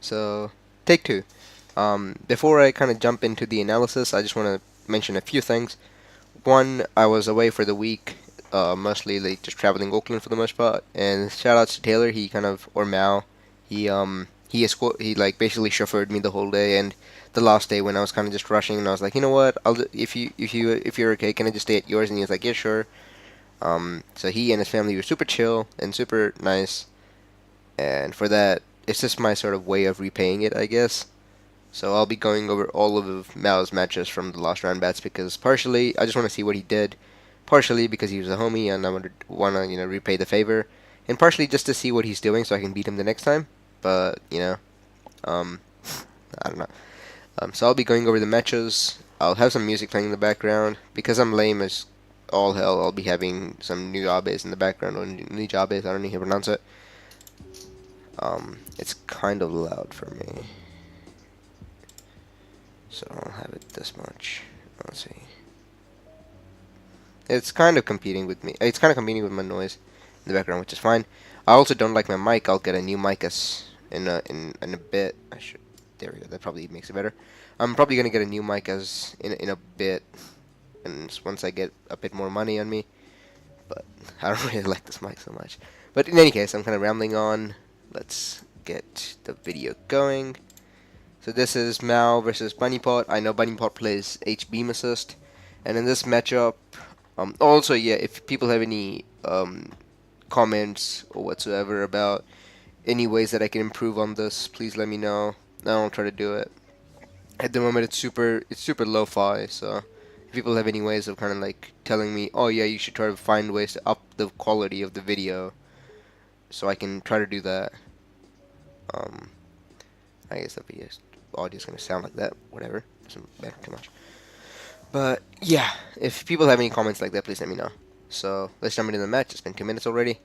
So, take two. Before I kind of jump into the analysis, I just want to mention a few things. One, I was away for the week, mostly like just traveling Oakland for the most part. And shout outs to Taylor. He kind of or Mal. He like basically chauffeured me the whole day. And the last day when I was kind of just rushing, and I was like, you know what? If you're okay, can I just stay at yours? And he was like, yeah, sure. So he and his family were super chill and super nice. And for that, it's just my sort of way of repaying it, I guess. So I'll be going over all of Mao's matches from the last round bats because partially I just want to see what he did, partially because he was a homie and I want to repay the favor, and partially just to see what he's doing so I can beat him the next time. But um, I don't know. So I'll be going over the matches. I'll have some music playing in the background because I'm lame as all hell. I'll be having some new Abes in the background or new Jabes. I don't know how to pronounce it. It's kind of loud for me. So I'll have it this much. Let's see. It's kind of competing with me. It's kind of competing with my noise in the background, which is fine. I also don't like my mic. I'll get a new mic as in a bit. I should. There we go. That probably makes it better. I'm probably gonna get a new mic as in a bit, and once I get a bit more money on me. But I don't really like this mic so much. But in any case, I'm kind of rambling on. Let's get the video going. So this is Mao versus bunnypot. I know bunnypot plays H-beam assist, and in this matchup, also yeah, if people have any comments or whatsoever about any ways that I can improve on this, please let me know. I'll try to do it. At the moment, it's super lo-fi. So if people have any ways of kind of like telling me, oh yeah, you should try to find ways to up the quality of the video, so I can try to do that. I guess the audio is gonna sound like that. Whatever, doesn't matter too much. But yeah, if people have any comments like that, please let me know. So let's jump into the match. It's been 2 minutes already.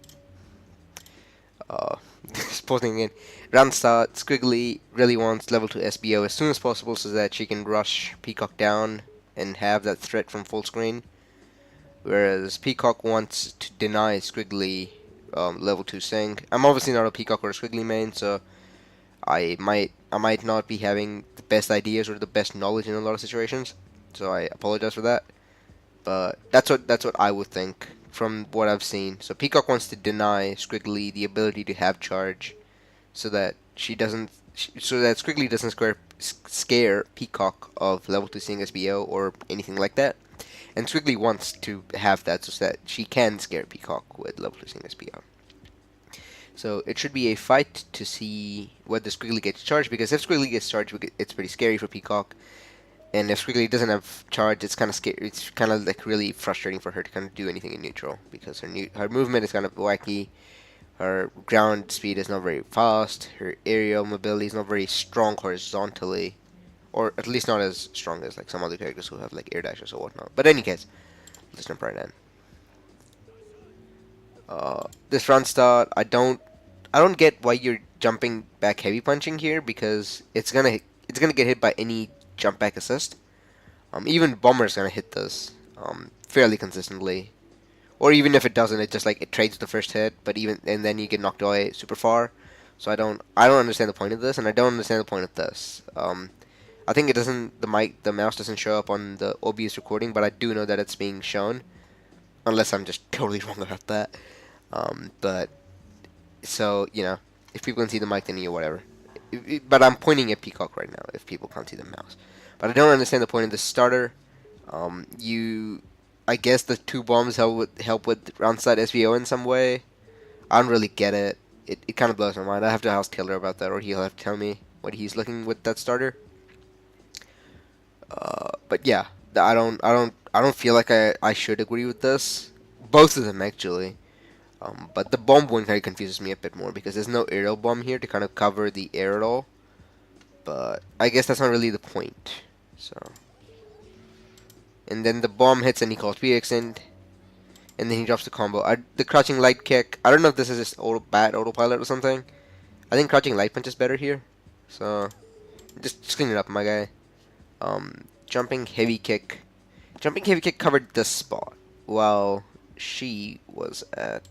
Just pausing again. Round start. Squiggly really wants level 2 SBO as soon as possible so that she can rush Peacock down and have that threat from full screen. Whereas Peacock wants to deny Squiggly level 2 Sing. I'm obviously not a Peacock or a Squiggly main, so I might not be having the best ideas or the best knowledge in a lot of situations. So I apologize for that. But that's what I would think from what I've seen. So Peacock wants to deny Squiggly the ability to have charge, so that Squiggly doesn't scare Peacock of level 2 Sing SBO or anything like that. And Squiggly wants to have that so that she can scare Peacock with level 2 Sing SBO. So it should be a fight to see whether Squiggly gets charged, because if Squiggly gets charged, it's pretty scary for Peacock. And if Squiggly doesn't have charge, it's kind of scary. It's kind of like really frustrating for her to kind of do anything in neutral, because her movement is kind of wacky. Her ground speed is not very fast. Her aerial mobility is not very strong horizontally, or at least not as strong as like some other characters who have like air dashes or whatnot. But in any case, let's jump right in. This run start, I don't get why you're jumping back heavy punching here, because it's gonna get hit by any jump back assist. Even Bomber's gonna hit this fairly consistently, or even if it doesn't, it trades the first hit, but and then you get knocked away super far. So I don't understand the point of this, and I don't understand the point of this. I think the mouse doesn't show up on the OBS recording, but I do know that it's being shown, unless I'm just totally wrong about that. But so if people can see the mic, then whatever. But I'm pointing at Peacock right now. If people can't see the mouse, but I don't understand the point of the starter. I guess the 2 bombs help with round start SVO in some way. I don't really get it. It kind of blows my mind. I have to ask Taylor about that, or he'll have to tell me what he's looking with that starter. But yeah, I don't feel like I should agree with this. Both of them actually. But the bomb one kind of confuses me a bit more, because there's no aerial bomb here to kind of cover the air at all. But I guess that's not really the point. So, and then the bomb hits and he calls PX in, and then he drops the combo. The crouching light kick, I don't know if this is just bad autopilot or something. I think crouching light punch is better here. So just clean it up, my guy. Jumping heavy kick. Jumping heavy kick covered this spot, while she was at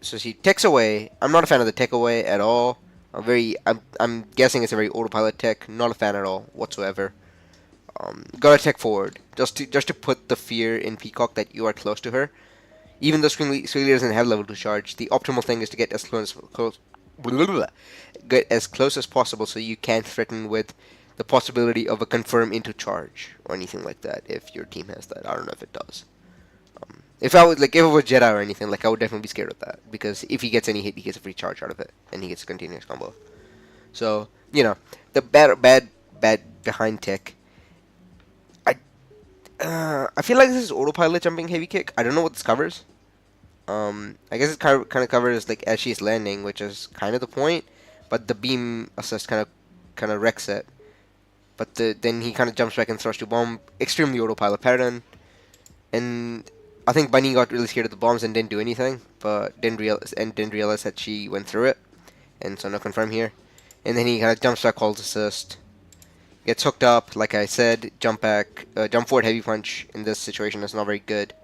So she takes away. I'm not a fan of the take away at all. I'm guessing it's a very autopilot tech. Not a fan at all whatsoever. Gotta tech forward just to put the fear in Peacock that you are close to her. Even though Squiggly doesn't have level 2 charge, the optimal thing is to get as close as possible so you can't threaten with the possibility of a confirm into charge or anything like that if your team has that. I don't know if it does. If it was Jedi or anything, like I would definitely be scared of that because if he gets any hit, he gets a free charge out of it and he gets a continuous combo. So the bad behind tech. I feel like this is autopilot jumping heavy kick. I don't know what this covers. I guess it kind of covers like as she's landing, which is kind of the point. But the beam assist kind of wrecks it. But then he kind of jumps back and throws to bomb. Extremely autopilot pattern. And I think Bunny got really scared of the bombs and didn't do anything, but didn't realize that she went through it, and so no confirm here. And then he kind of jumps back, calls assist, gets hooked up. Like I said, jump forward heavy punch in this situation is not very good,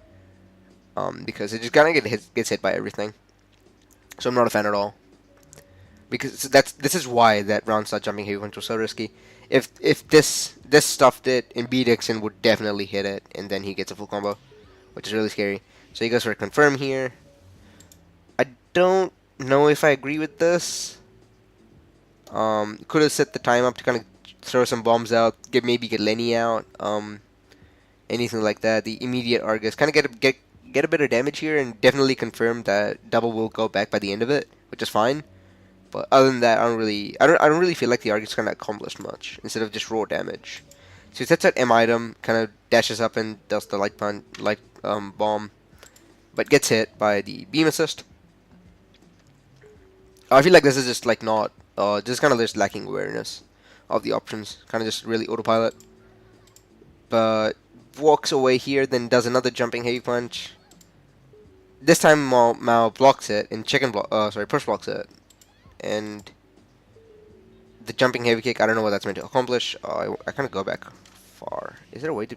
because it just kind of gets hit by everything. So I'm not a fan at all. Because this is why that round start jumping heavy punch was so risky. If this stuffed it, and B Dixon would definitely hit it, and then he gets a full combo, which is really scary. So he goes for a confirm here. I don't know if I agree with this. Could have set the time up to kind of throw some bombs out, maybe get Lenny out, anything like that. The immediate Argus kind of get a bit of damage here, and definitely confirm that double will go back by the end of it, which is fine. But other than that, I don't really feel like the Argus kind of accomplished much instead of just raw damage. So he sets out M item, kind of dashes up and does the light bomb, but gets hit by the beam assist. I feel like this is just like not, just kind of just lacking awareness of the options, kind of just really autopilot. But walks away here, then does another jumping heavy punch. This time Mao blocks it, and push blocks it, and the jumping heavy kick. I don't know what that's meant to accomplish. I kind of go back far. Is there a way to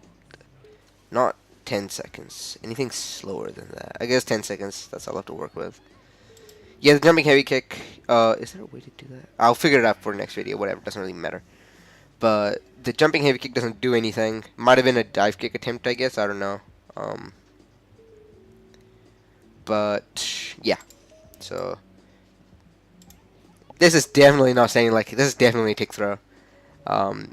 not 10 seconds? Anything slower than that? I guess 10 seconds. That's all I have to work with. Yeah, the jumping heavy kick. Is there a way to do that? I'll figure it out for next video. Whatever. Doesn't really matter. But the jumping heavy kick doesn't do anything. Might have been a dive kick attempt, I guess. I don't know. But yeah. So this is definitely not saying like this is definitely a tick throw.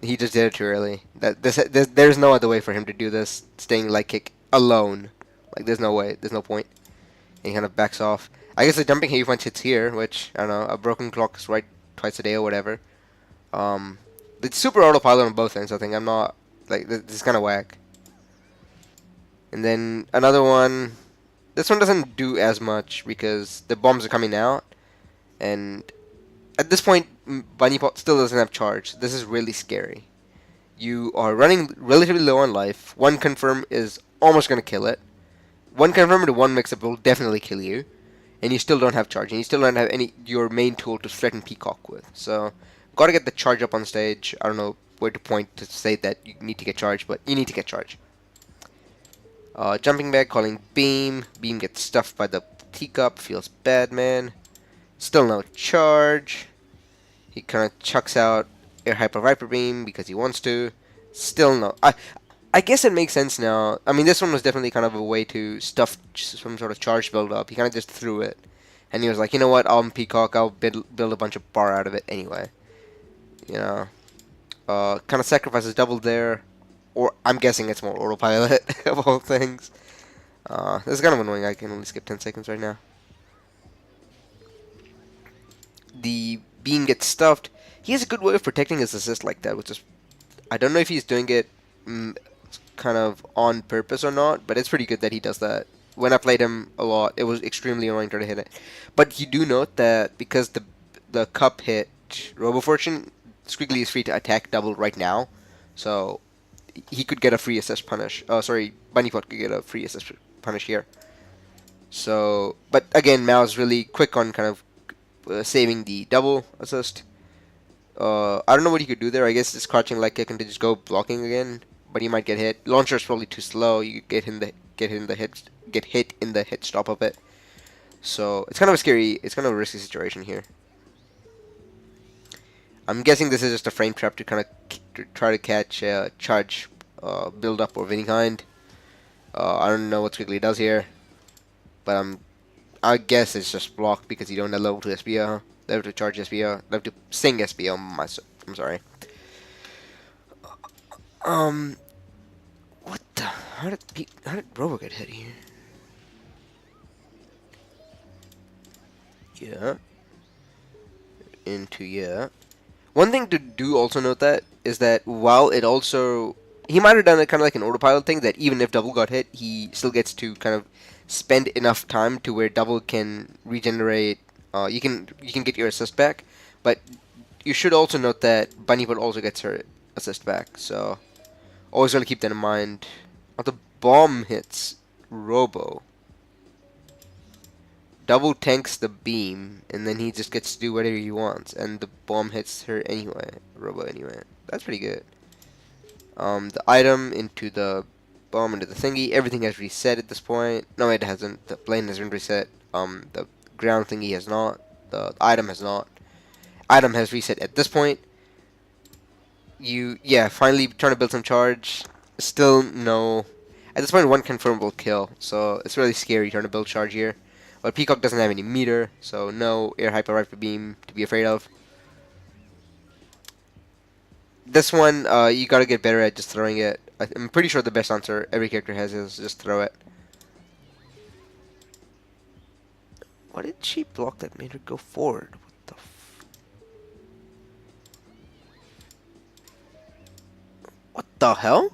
He just did it too early. There's no other way for him to do this. Staying light kick alone. Like there's no way. There's no point. And he kind of backs off. I guess the jumping heavy punch hits here, which I don't know. A broken clock is right twice a day or whatever. It's super autopilot on both ends. I think I'm not like this is kind of whack. And then another one. This one doesn't do as much because the bombs are coming out, and at this point, bunnypot still doesn't have charge. This is really scary. You are running relatively low on life. One confirm is almost going to kill it. One confirm into one mix-up will definitely kill you. And you still don't have charge. And you still don't have your main tool to threaten Peacock with. So, gotta get the charge up on stage. I don't know where to point to say that you need to get charge, but you need to get charge. Jumping back, calling beam. Beam gets stuffed by the teacup. Feels bad, man. Still no charge. He kind of chucks out Air Hyper Viper Beam because he wants to. Still no. I guess it makes sense now. I mean, this one was definitely kind of a way to stuff some sort of charge build up. He kind of just threw it. And he was like, you know what, I'm Peacock. I'll build a bunch of bar out of it anyway. You know. Kind of sacrifices double there. Or I'm guessing it's more autopilot of all things. This is kind of annoying. I can only skip 10 seconds right now. The beam gets stuffed. He has a good way of protecting his assist like that, which is, I don't know if he's doing it kind of on purpose or not, but it's pretty good that he does that. When I played him a lot, it was extremely annoying trying to hit it. But you do note that because the cup hit Robo Fortune, Squiggly is free to attack double right now, so he could get a free assist punish. Bunnypot could get a free assist punish here. So, but again, Mao's really quick on kind of saving the double assist. I don't know what he could do there. I guess just crouching light kick and just go blocking again, but he might get hit. Launcher's probably too slow. You get hit in the hit stop of it. So it's kind of a scary, it's kind of a risky situation here. I'm guessing this is just a frame trap to kind of to try to catch charge build up of any kind. I don't know what Squiggly does here, but I guess it's just blocked because you don't have level 2 SBO, level 2 charge SBO, level 2 sing SBO. I'm sorry. What the? How did Robo get hit here? Yeah. Into yeah. One thing to do also note that is that while it also he might have done it kind of like an autopilot thing that even if double got hit, he still gets to kind of spend enough time to where double can regenerate. You can get your assist back, but you should also note that bunnypot also gets her assist back. So always got to keep that in mind. Oh, the bomb hits Robo. Double tanks the beam, and then he just gets to do whatever he wants, and the bomb hits her anyway, Robo anyway. That's pretty good. The item into the bomb into the thingy, everything has reset at this point. No, it hasn't. The plane has been reset. The ground thingy has not. The item has not. Item has reset at this point. Yeah, finally trying to build some charge. Still no. At this point, one confirmable kill, so it's really scary trying to build charge here. But Peacock doesn't have any meter, so no air hyper rifle beam to be afraid of. This one, you gotta get better at just throwing it. I'm pretty sure the best answer every character has is just throw it. What did she block that made her go forward? What the What the hell?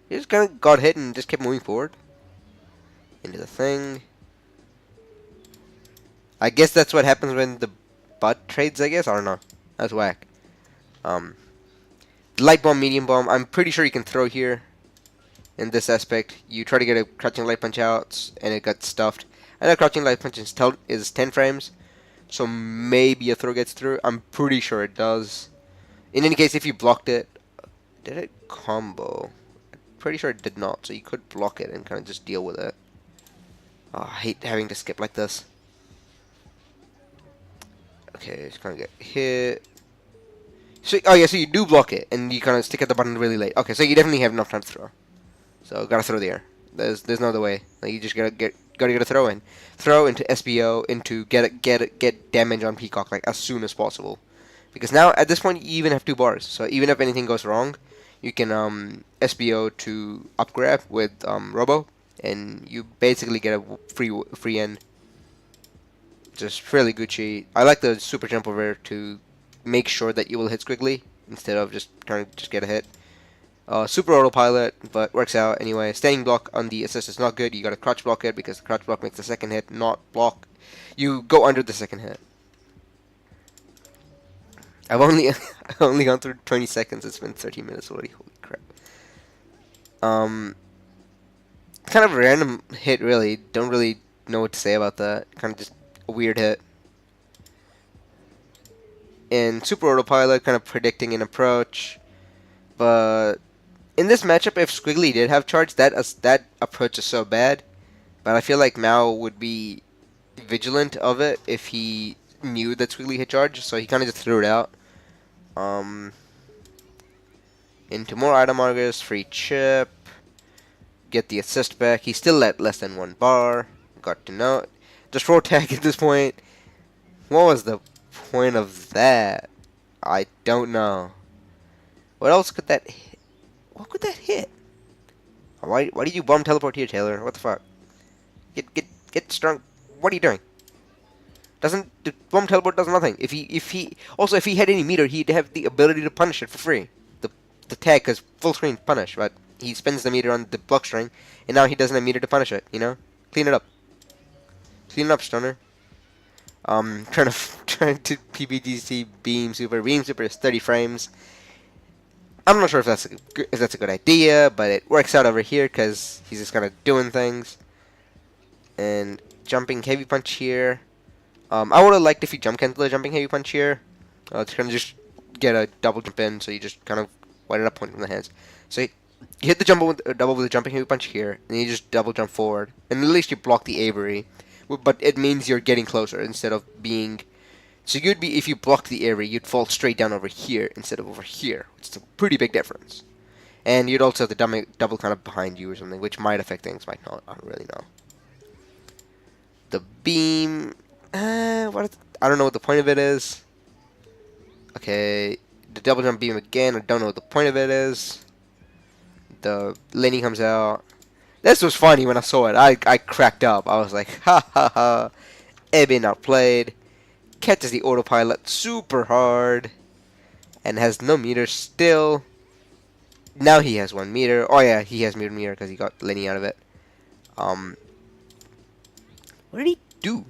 He just kind of got hit and just kept moving forward. Into the thing. I guess that's what happens when the butt trades, I guess? I don't know. That's whack. Light bomb, medium bomb. I'm pretty sure you can throw here. In this aspect, you try to get a crouching light punch out, and it got stuffed. I know crouching light punch is 10 frames, so maybe a throw gets through. I'm pretty sure it does. In any case, if you blocked it, did it combo? I'm pretty sure it did not, so you could block it and kind of just deal with it. Oh, I hate having to skip like this. Okay, it's gonna get hit. So, oh yeah, so you do block it, and you kind of stick at the button really late. Okay, so you definitely have enough time to throw. So gotta throw there. There's no other way. Like, you just gotta get a throw in, throw into SBO into get damage on Peacock like as soon as possible, because now at this point you even have 2 bars. So even if anything goes wrong, you can SBO to up grab with Robo, and you basically get a free end. Just really Gucci. I like the super jump over to make sure that you will hit Squiggly instead of just trying to just get a hit. Super autopilot, but works out anyway. Standing block on the assist is not good. You gotta crouch block it because the crouch block makes the second hit not block. You go under the second hit. I've only I've only gone through 20 seconds. It's been 30 minutes already. Holy crap. Kind of a random hit, really. Don't really know what to say about that. Kind of just a weird hit. And super autopilot, kind of predicting an approach, but in this matchup, if Squiggly did have charge, that approach is so bad. But I feel like Mao would be vigilant of it if he knew that Squiggly had charge, so he kind of just threw it out. Into more item markers, free chip, get the assist back. He's still at less than 1 bar. Got to know. Just roll tag at this point. What was the point of that? I don't know. What else could that hit? What could that hit? Why did you bomb teleport here, Taylor? What the fuck? Get strong. What are you doing? Doesn't the bomb teleport does nothing. If he had any meter, he'd have the ability to punish it for free. The tag is full screen punish, but he spends the meter on the block string, and now he doesn't have meter to punish it. You know, clean it up. Clean it up, Stoner. Trying to PBGC beam super is 30 frames. I'm not sure if that's a good idea, but it works out over here because he's just kind of doing things. And jumping heavy punch here. I would have liked if he jump cancel the jumping heavy punch here. It's kind of just get a double jump in, so you just kind of wind it up point from the hands. So you hit the double with the jumping heavy punch here, and you just double jump forward, and at least you block the Avery. but it means you're getting closer instead of being. So you'd be, if you block the area, you'd fall straight down over here instead of over here, which is a pretty big difference. And you'd also have the double kind of behind you or something, which might affect things, might not. I don't really know. The beam, I don't know what the point of it is. Okay, the double jump beam again. I don't know what the point of it is. The Lenny comes out. This was funny when I saw it. I cracked up. I was like, ha ha ha. Ebin outplayed. Catches the autopilot super hard. And has no meter still. Now he has 1 meter. Oh yeah, he has meter because he got Lenny out of it. What did he do?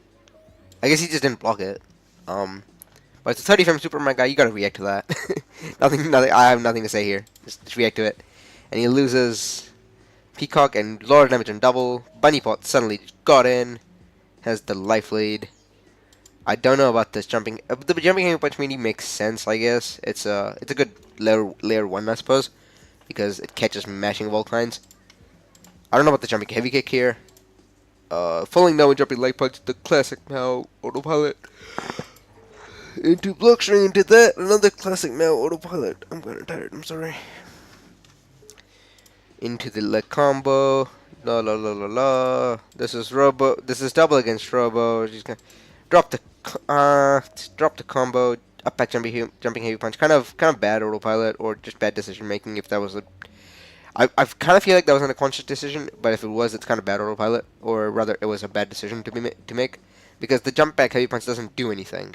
I guess he just didn't block it. But it's a 30 frame Superman guy. You gotta react to that. nothing. I have nothing to say here. Just react to it. And he loses Peacock and Lord damage on double. Bunnypot suddenly got in. Has the life lead. I don't know about this jumping. The jumping heavy punch melee makes sense, I guess. It's a good layer 1, I suppose, because it catches mashing of all kinds. I don't know about the jumping heavy kick here. Falling down and jumping light punch, the classic Mao autopilot. Into block string, into that, another classic Mao autopilot. I'm kinda tired, I'm sorry. Into the leg combo. La la la la la. This is Robo. This is double against Robo. She's gonna drop the combo. Up back jumping heavy punch. Kind of bad autopilot or just bad decision making. If that was a, I kind of feel like that wasn't a conscious decision, but if it was, it's kind of bad autopilot, or rather, it was a bad decision to make, because the jump back heavy punch doesn't do anything,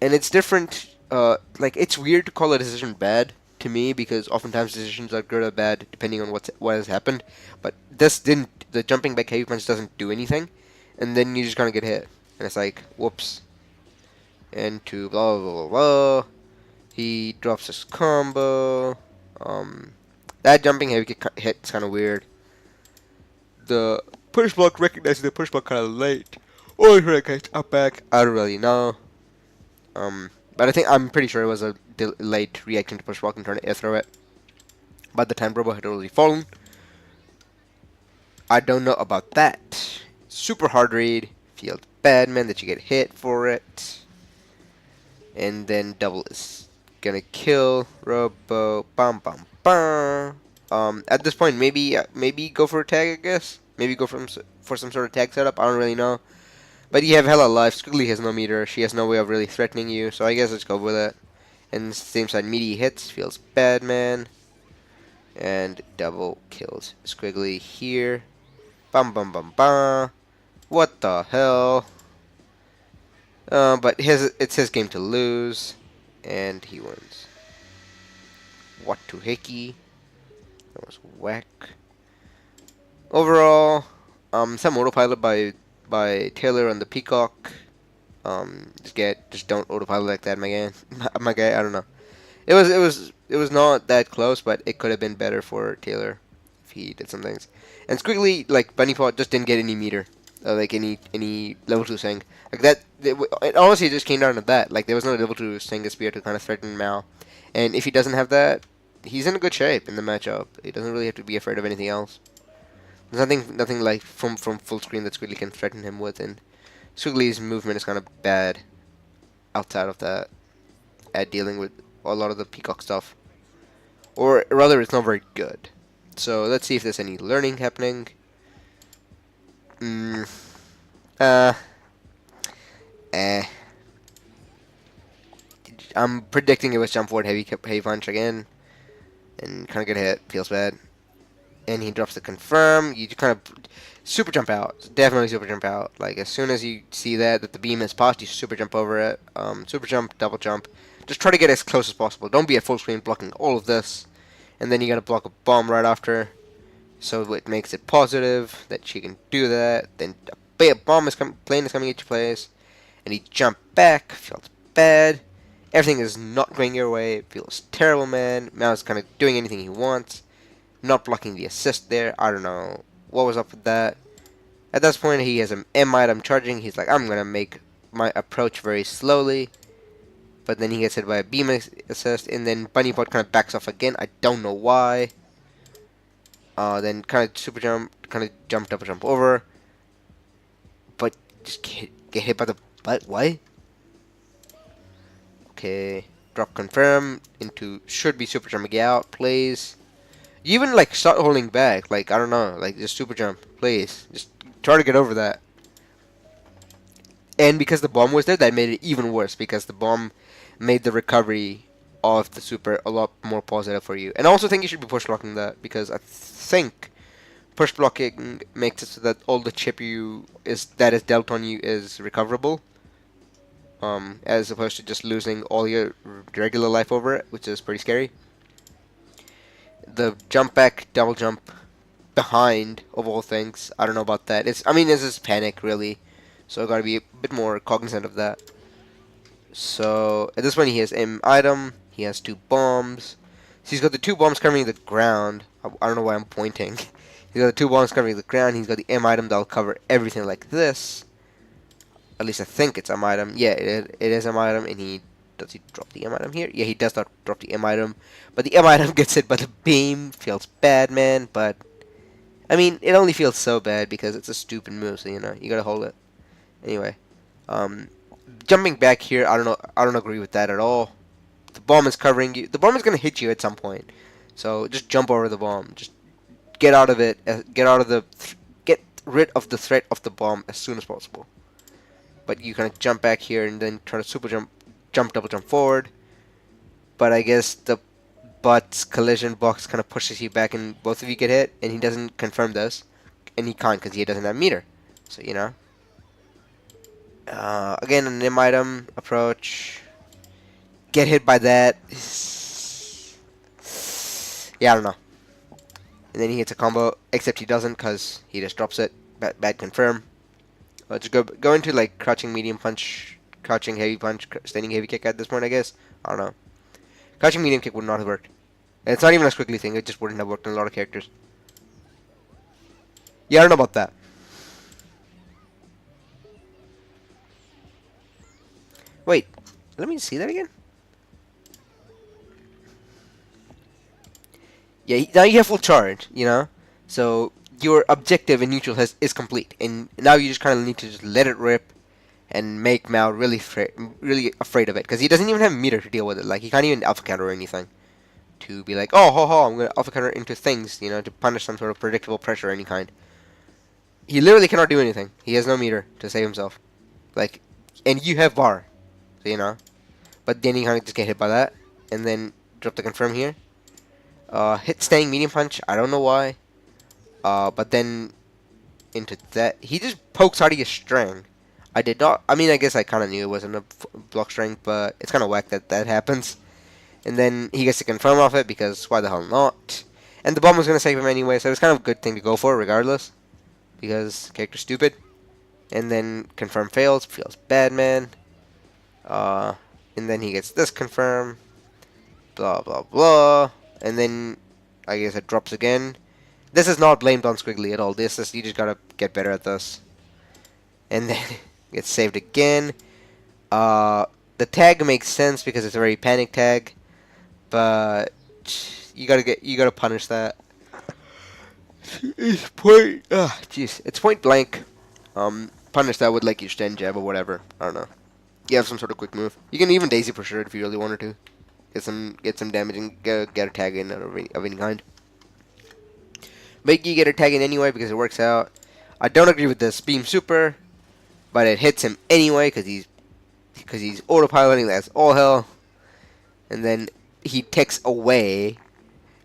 and it's different. Like, it's weird to call a decision bad to me, because oftentimes decisions are good or bad depending on what has happened. But this didn't. The jumping back heavy punch doesn't do anything, and then you just kind of get hit, and it's like, whoops. Into blah blah blah blah. He drops his combo. That jumping heavy kick hit's kind of weird. The push block recognizes the push block kind of late. Or he catch up back. I don't really know. But I'm pretty sure it was a late reaction to push block and trying to air throw it. By the time Robo had already fallen. I don't know about that. Super hard read. Feels bad, man, that you get hit for it. And then double is gonna kill Robo. Bum bum bum. At this point, maybe go for a tag, I guess. Maybe go for some sort of tag setup. I don't really know. But you have hella life. Squiggly has no meter. She has no way of really threatening you. So I guess let's go with it. And same side, meaty hits. Feels bad, man. And double kills Squiggly here. Bum bum bum bum. What the hell? But it's his game to lose. And he wins. What to hickey? That was whack. Overall, some autopilot by Taylor on the Peacock. Just don't autopilot like that, my guy. I don't know. It was not that close, but it could have been better for Taylor if he did some things. And Squiggly, like bunnypot, just didn't get any meter, like any level 2 thing like that. It honestly just came down to that. Like, there was no level 2 Senga Spear to kind of threaten Mao, and if he doesn't have that, he's in a good shape in the matchup. He doesn't really have to be afraid of anything else. There's nothing like from full screen that Squiggly can threaten him with, and Squiggly's movement is kind of bad outside of that at dealing with a lot of the Peacock stuff, or rather, it's not very good. So let's see if there's any learning happening. I'm predicting it was jump forward heavy punch again, and kind of get hit. Feels bad. And he drops the confirm. You kind of super jump out. Definitely super jump out. Like, as soon as you see that the beam is passed, you super jump over it. Super jump, double jump. Just try to get as close as possible. Don't be at full screen blocking all of this. And then you gotta block a bomb right after. So it makes it positive that she can do that. Then a bomb plane is coming at your place. And he jumped back. Feels bad. Everything is not going your way. It feels terrible, man. Mao's kind of doing anything he wants. Not blocking the assist there. I don't know what was up with that. At this point, he has an M item charging. He's like, I'm gonna make my approach very slowly. But then he gets hit by a beam assist, and then bunnypot kind of backs off again. I don't know why. Then kind of super jump, kind of jump, double jump over. Just get hit by the butt. What? Okay. Drop confirm into should be super jump. Get out, please. You even like start holding back. Like I don't know. Like just super jump, please. Just try to get over that. And because the bomb was there, that made it even worse. Because the bomb made the recovery of the super a lot more positive for you. And I also think you should be push blocking that because I think push blocking makes it so that all the chip that is dealt on you is recoverable. As opposed to just losing all your regular life over it, which is pretty scary. The jump back, double jump behind of all things. I don't know about that. This is panic really, so I gotta be a bit more cognizant of that. So at this point he has M item. He has 2 bombs. So he's got the 2 bombs covering the ground. I don't know why I'm pointing. He's got the 2 bombs covering the ground. He's got the M item that'll cover everything like this. At least I think it's M item. Yeah, it is M item. And does he drop the M item here? Yeah, he does not drop the M item. But the M item gets hit by the beam. Feels bad, man. But I mean, it only feels so bad because it's a stupid move. So you know, you gotta hold it. Anyway, jumping back here, I don't agree with that at all. The bomb is covering you. The bomb is gonna hit you at some point. So just jump over the bomb. Just get out of it. Get rid of the threat of the bomb as soon as possible. But you kind of jump back here and then try to super jump, double jump forward. But I guess the butt's collision box kind of pushes you back and both of you get hit. And he doesn't confirm this. And he can't because he doesn't have meter. So, you know. Again, an M item approach. Get hit by that. Yeah, I don't know. And then he hits a combo, except he doesn't because he just drops it. Bad confirm. Let's go into like crouching medium punch, crouching heavy punch, standing heavy kick at this point, I guess. I don't know. Crouching medium kick would not have worked. And it's not even a squiggly thing, it just wouldn't have worked on a lot of characters. Yeah, I don't know about that. Wait, let me see that again. Yeah, now you have full charge, you know? So your objective in neutral is complete, and now you just kind of need to just let it rip and make Mao really afraid of it, because he doesn't even have meter to deal with it. Like, he can't even alpha counter or anything to be like, oh, I'm going to alpha counter into things, you know, to punish some sort of predictable pressure of any kind. He literally cannot do anything. He has no meter to save himself. Like, and you have bar, so, you know. But then he kind of just get hit by that, and then drop the confirm here. Hit staying medium punch. I don't know why. But then into that, he just pokes out of your string. I did not. I mean, I guess I kind of knew it wasn't a block string, but it's kind of whack that happens. And then he gets to confirm off it because why the hell not? And the bomb was gonna save him anyway, so it was kind of a good thing to go for regardless, because character's stupid. And then confirm fails. Feels bad, man. And then he gets this confirm. Blah blah blah. And then I guess it drops again. This is not blamed on Squiggly at all. This is, you just gotta get better at this. And then gets saved again. The tag makes sense because it's a very panic tag, but you gotta punish that. It's point blank. Punish that with like your stand jab or whatever. I don't know. You have some sort of quick move. You can even daisy push it if you really wanted to. Get some damage and get a tag in of any kind. But you get a tag in anyway because it works out. I don't agree with this beam super, but it hits him anyway because he's autopiloting. That's all hell. And then he takes away,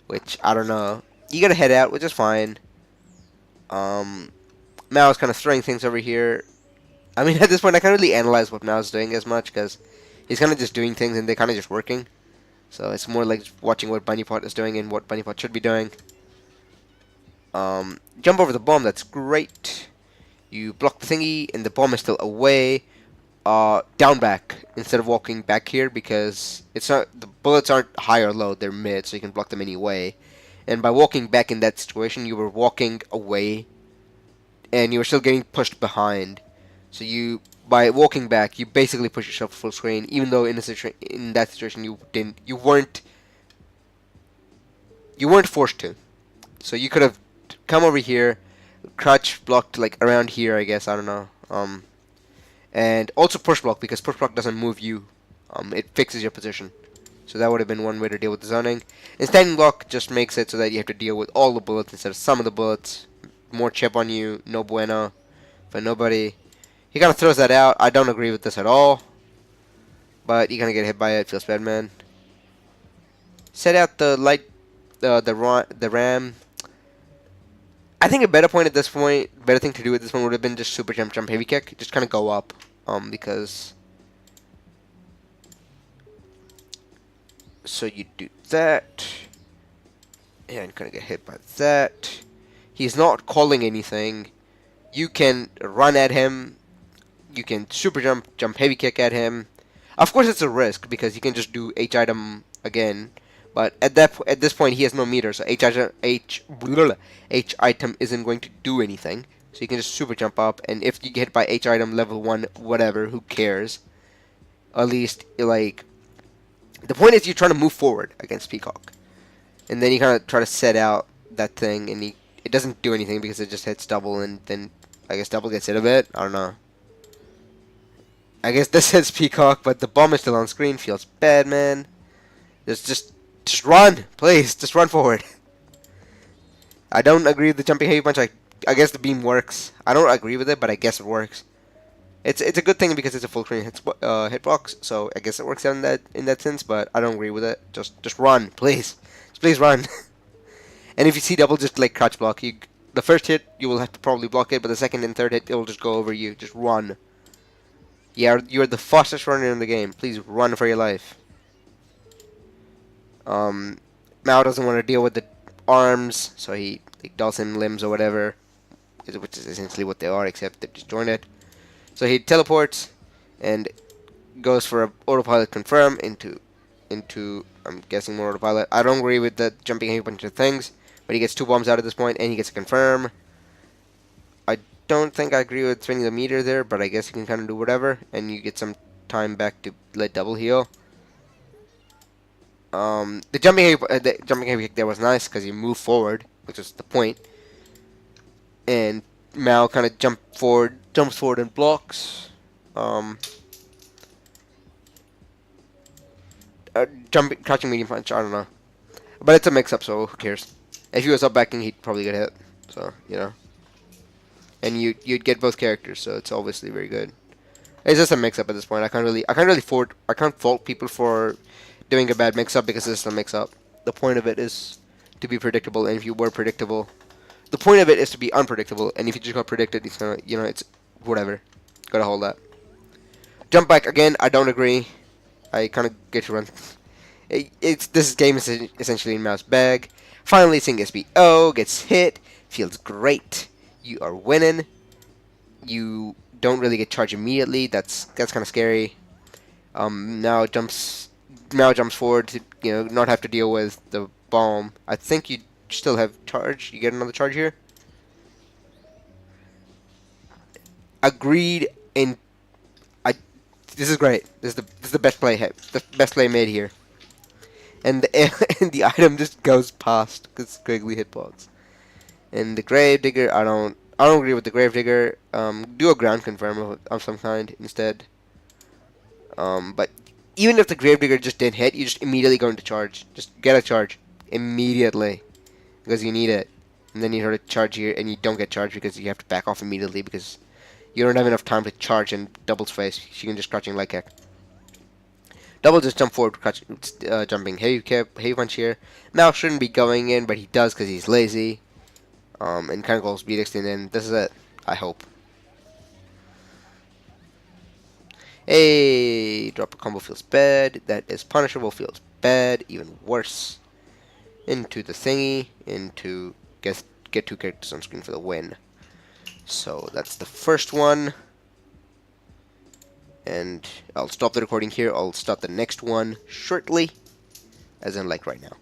which I don't know. You gotta head out, which is fine. Mao's kind of throwing things over here. I mean, at this point, I can't really analyze what Mao's doing as much because he's kind of just doing things and they're kind of just working. So it's more like watching what bunnypot is doing and what bunnypot should be doing. Jump over the bomb, that's great. You block the thingy and the bomb is still away. Down back instead of walking back here because it's not, the bullets aren't high or low, they're mid, so you can block them anyway. And by walking back in that situation, you were walking away and you were still getting pushed behind. So by walking back, you basically push yourself full screen, even though in that situation you weren't forced to. So you could have come over here, crouch blocked like around here, I guess, I don't know. And also push block, because push block doesn't move you. It fixes your position. So that would have been one way to deal with the zoning. And standing block just makes it so that you have to deal with all the bullets instead of some of the bullets. More chip on you, no bueno for nobody. He kind of throws that out. I don't agree with this at all. But you kind of get hit by it. Feels bad, man. Set out the light, the ram. I think a better point at this point, better thing to do at this point would have been just super jump, heavy kick. Just kind of go up. Because... So you do that. And kind of get hit by that. He's not calling anything. You can run at him. You can super jump heavy kick at him. Of course, it's a risk because you can just do H item again. But at this point, he has no meter, so H item isn't going to do anything. So you can just super jump up, and if you get hit by H item level 1, whatever, who cares? At least, like, the point is you're trying to move forward against Peacock. And then you kind of try to set out that thing, and it doesn't do anything because it just hits double, and then I guess double gets hit a bit. I don't know. I guess this hits Peacock, but the bomb is still on screen. Feels bad, man. Just run, please. Just run forward. I don't agree with the jumping heavy punch. I guess the beam works. I don't agree with it, but I guess it works. It's a good thing because it's a full screen hitbox, so I guess it works out in that sense. But I don't agree with it. Just run, please. Just please run. And if you see double, just like crouch block. The first hit you will have to probably block it, but the second and third hit it will just go over you. Just run. Yeah, you're the fastest runner in the game. Please run for your life. Mao doesn't want to deal with the arms, so he dulls in limbs or whatever, which is essentially what they are, except they're disjointed. So he teleports and goes for a autopilot confirm into I'm guessing more autopilot. I don't agree with the jumping a bunch of things, but he gets 2 bombs out at this point, and he gets a confirm. I don't think I agree with spinning the meter there, but I guess you can kind of do whatever, and you get some time back to let double heal. The jumping heavy kick there was nice because you move forward, which is the point. And Mao kind of jumps forward and blocks. Crouching medium punch, I don't know. But it's a mix-up, so who cares? If he was up backing, he'd probably get hit. So, you know. And you'd get both characters, so it's obviously very good. It's just a mix-up at this point. I can't fault people for doing a bad mix-up because it's a mix-up. The point of it is to be predictable, and if you were predictable, the point of it is to be unpredictable, and if you just got predicted, it's gonna, you know, it's whatever. Gotta hold that. Jump back again. I don't agree. I kind of get to run. This game is essentially in Mao's bag. Finally, seeing SBO gets hit. Feels great. You are winning. You don't really get charged immediately. That's kind of scary. Now jumps forward to, you know, not have to deal with the bomb. I think you still have charge. You get another charge here. Agreed. This is great. This is the best play. The best play made here. And the item just goes past because squiggly hitbox. And the Gravedigger, I don't agree with the Gravedigger. Do a ground confirm of some kind instead. But even if the Gravedigger just didn't hit, you just immediately go into charge. Just get a charge immediately because you need it. And then you try to charge here, and you don't get charged because you have to back off immediately because you don't have enough time to charge in Double's face. You can just crouching leg kick. Double just jump forward, jumping heavy punch here. Mao shouldn't be going in, but he does because he's lazy. And kind of goes speed extend in. This is it. I hope. Hey, drop a combo feels bad. That is punishable feels bad. Even worse. Into the thingy. Into get 2 characters on screen for the win. So that's the first one. And I'll stop the recording here. I'll start the next one shortly. As in like right now.